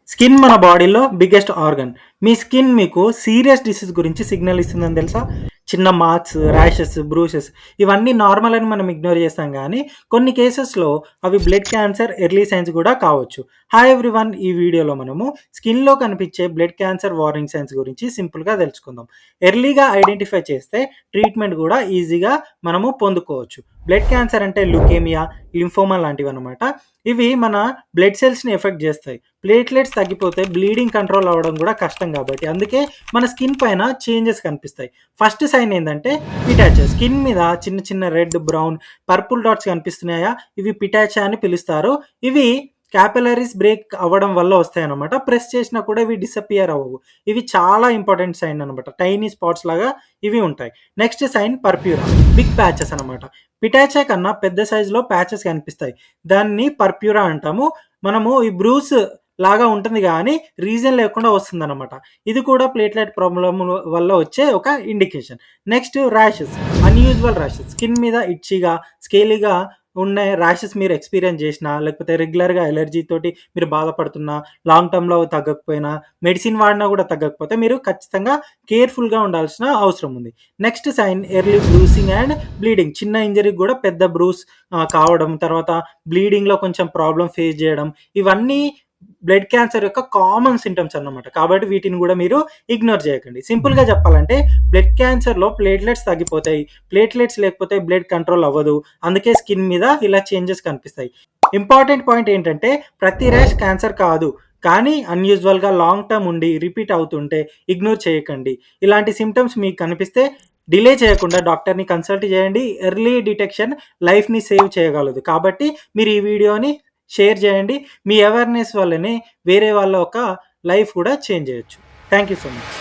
Skin మన బాడీలో biggest organ. మీ skin మీకు సీరియస్ డిసీజ్ గురించి సిగ్నల్ ఇస్తుందని తెలుసా? చిన్న మార్క్స్, ర్యాషెస్, బ్రూసెస్ ఇవన్నీ నార్మల్ అని మనం ఇగ్నోర్ చేస్తాం కానీ కొన్ని కేసెస్‌లో అవి బ్లడ్ క్యాన్సర్ ఎర్లీ సైన్స్ కూడా కావచ్చు. Hi everyone! ఈ వీడియోలో మనము స్కిన్‌లో కనిపించే బ్లడ్ క్యాన్సర్ వార్నింగ్ సైన్స్ గురించి సింపుల్‌గా తెలుసుకుందాం. ఎర్లీగా ఐడెంటిఫై చేస్తే ట్రీట్మెంట్ కూడా ఈజీగా మనము పొందుకోవచ్చు. బ్లడ్ క్యాన్సర్ అంటే లుకేమియా, లింఫోమా లాంటివన్నమాట. ఇవి మన బ్లడ్ సెల్స్‌ని ఎఫెక్ట్ చేస్తాయి. ప్లేట్లెట్స్ తగ్గిపోతే బ్లీడింగ్ కంట్రోల్ అవ్వడం కూడా కష్టం కాబట్టి అందుకే మన స్కిన్ పైన చేంజెస్ కనిపిస్తాయి. ఫస్ట్ సైన్ ఏందంటే పిటాచా. స్కిన్ మీద చిన్న చిన్న రెడ్, బ్రౌన్, పర్పుల్ డాట్స్ కనిపిస్తున్నాయా? ఇవి పిటాచా అని పిలుస్తారు. ఇవి క్యాపిలరీస్ బ్రేక్ అవ్వడం వల్ల వస్తాయన్నమాట. ప్రెస్ చేసినా కూడా ఇవి డిసపియర్ అవ్వవు. ఇవి చాలా ఇంపార్టెంట్ సైన్ అనమాట. టైనీ స్పాట్స్ లాగా ఇవి ఉంటాయి. Next sign purpura. Big patches అనమాట. పిటాచా కన్నా పెద్ద సైజులో ప్యాచెస్ కనిపిస్తాయి. దాన్ని పర్ప్యూరా అంటాము. మనము ఈ బ్రూస్ లాగా ఉంటుంది కానీ రీజన్ లేకుండా వస్తుందన్నమాట. ఇది కూడా ప్లేట్లెట్ ప్రాబ్లమ్ వల్ల వచ్చే ఒక indication. Next rashes. Unusual rashes. Skin మీద ఇట్చీగా, స్కేలీగా ఉన్న ర్యాషెస్ మీరు ఎక్స్పీరియన్స్ చేసినా, లేకపోతే రెగ్యులర్‌గా ఎలర్జీ తోటి మీరు బాధపడుతున్నా, లాంగ్ టర్మ్‌లో తగ్గకపోయినా, మెడిసిన్ వాడినా కూడా తగ్గకపోతే మీరు ఖచ్చితంగా కేర్‌ఫుల్‌గా ఉండాల్సిన అవసరం ఉంది. Next sign early bruising and bleeding. చిన్న ఇంజరీకి కూడా పెద్ద బ్రూస్ కావడం, తర్వాత బ్లీడింగ్‌లో కొంచెం ప్రాబ్లమ్ ఫేస్ చేయడం, ఇవన్నీ బ్లడ్ క్యాన్సర్ యొక్క కామన్ సింటమ్స్ అన్నమాట. కాబట్టి వీటిని కూడా మీరు ఇగ్నోర్ చేయకండి. సింపుల్‌గా చెప్పాలంటే బ్లడ్ క్యాన్సర్‌లో ప్లేట్లెట్స్ తగ్గిపోతాయి. ప్లేట్లెట్స్ లేకపోతే బ్లడ్ కంట్రోల్ అవ్వదు. అందుకే స్కిన్ మీద ఇలా చేంజెస్ కనిపిస్తాయి. ఇంపార్టెంట్ పాయింట్ ఏంటంటే ప్రతి ర్యాష్ క్యాన్సర్ కాదు. కానీ అన్యూజువల్‌గా లాంగ్ టర్మ్ ఉండి రిపీట్ అవుతుంటే ఇగ్నోర్ చేయకండి. ఇలాంటి సింప్టమ్స్ మీకు కనిపిస్తే డిలే చేయకుండా డాక్టర్‌ని కన్సల్ట్ చేయండి. ఎర్లీ డిటెక్షన్ లైఫ్‌ని సేవ్ చేయగలదు. కాబట్టి మీరు ఈ వీడియోని షేర్ చేయండి. మీ అవేర్‌నెస్ వల్లనే వేరే వాళ్ళ యొక్క లైఫ్ కూడా చేంజ్ చేయొచ్చు. Thank you so much.